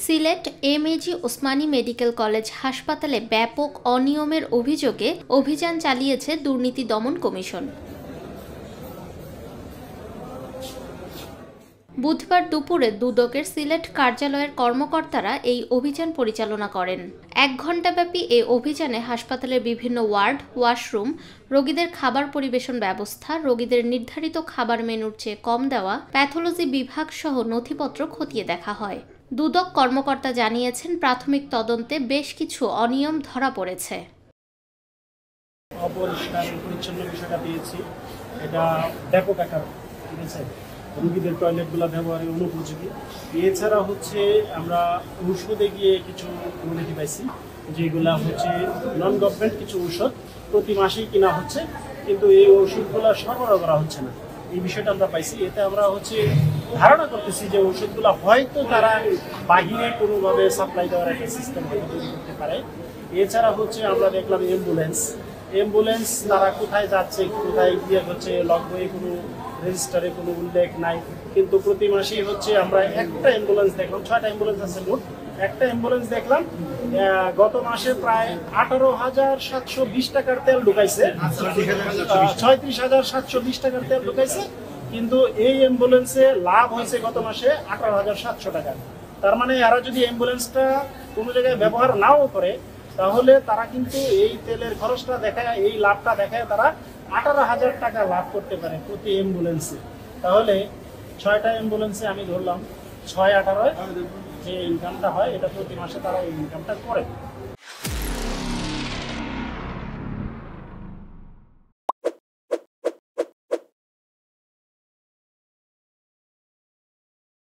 Sylhet MAG Osmani medical college হাসপাতালে ব্যাপক অনিয়মের অভিযোগে অভিযান চালিয়েছে দুর্নীতি দমন কমিশন। বুধবার দুপুরে দুদকের সিলেট কার্যালয়ের কর্মকর্তারা এই অভিযান পরিচালনা করেন। 1 ঘণ্টাব্যাপী এই অভিযানে হাসপাতালের বিভিন্ন ওয়ার্ড, ওয়াশরুম, রোগীদের খাবার পরিবেশন ব্যবস্থা, রোগীদের নির্ধারিত খাবার মেনুর চেয়ে কম দেওয়া, প্যাথোলজি বিভাগ সহ নথিপত্র খতিয়ে দেখা হয়। দুদক কর্মকর্তা জানিয়েছেন, প্রাথমিক তদন্তে বেশ কিছু অনিয়ম ধরা পড়েছে। অপরিষ্কার পরিচ্ছন্ন বিষয়টা পেয়েছি, এটা ব্যাপক আকার, ঠিক আছে। রোগীদের টয়লেটগুলো ব্যবহারের অনুপযোগী। এছাড়া আমরা ঔষধে গিয়ে কিছু দুর্নীতি পাইছি, যেগুলা নন গভর্নমেন্ট কিছু ঔষধ প্রতি মাসেই কিনা হচ্ছে, কিন্তু এই ওষুধগুলো সরবরাহ করা হচ্ছে না। এই বিষয়টা আমরা পাইছি। এতে আমরা ধারণা করতেছি যে ওষুধগুলো হয়তো তারা বাহিরে কোনোভাবে সাপ্লাই দেওয়ার একটা সিস্টেম হয়তো তৈরি করতে পারে। এছাড়া আমরা দেখলাম অ্যাম্বুলেন্স তারা কোথায় যাচ্ছে, কোথায় গিয়ে লগ বইয়ে কোনো রেজিস্টারে কোনো উল্লেখ নাই, কিন্তু প্রতি মাসেই আমরা একটা অ্যাম্বুলেন্স দেখলাম, 6টা অ্যাম্বুলেন্স আছে মোট, একটা অ্যাম্বুলেন্স দেখলাম গত মাসে প্রায় 18,720 টাকার তেল ঢুকাইছে, 36,720 টাকার তেল ঢুকাইছে, কিন্তু এই অ্যাম্বুলেন্সে লাভ হয়েছে গত মাসে 18,700 টাকা। তার মানে এরা যদি অ্যাম্বুলেন্সটা কোনো জায়গায় ব্যবহার নাও করে, তাহলে তারা কিন্তু এই তেলের খরচটা দেখায়, এই লাভটা দেখায় তারা 18,000 টাকা লাভ করতে পারে প্রতি অ্যাম্বুলেন্সে। তাহলে 6টা অ্যাম্বুলেন্সে আমি ধরলাম 6-18 যে ইনকামটা হয়, এটা প্রতি মাসে তারা এই ইনকামটা করে।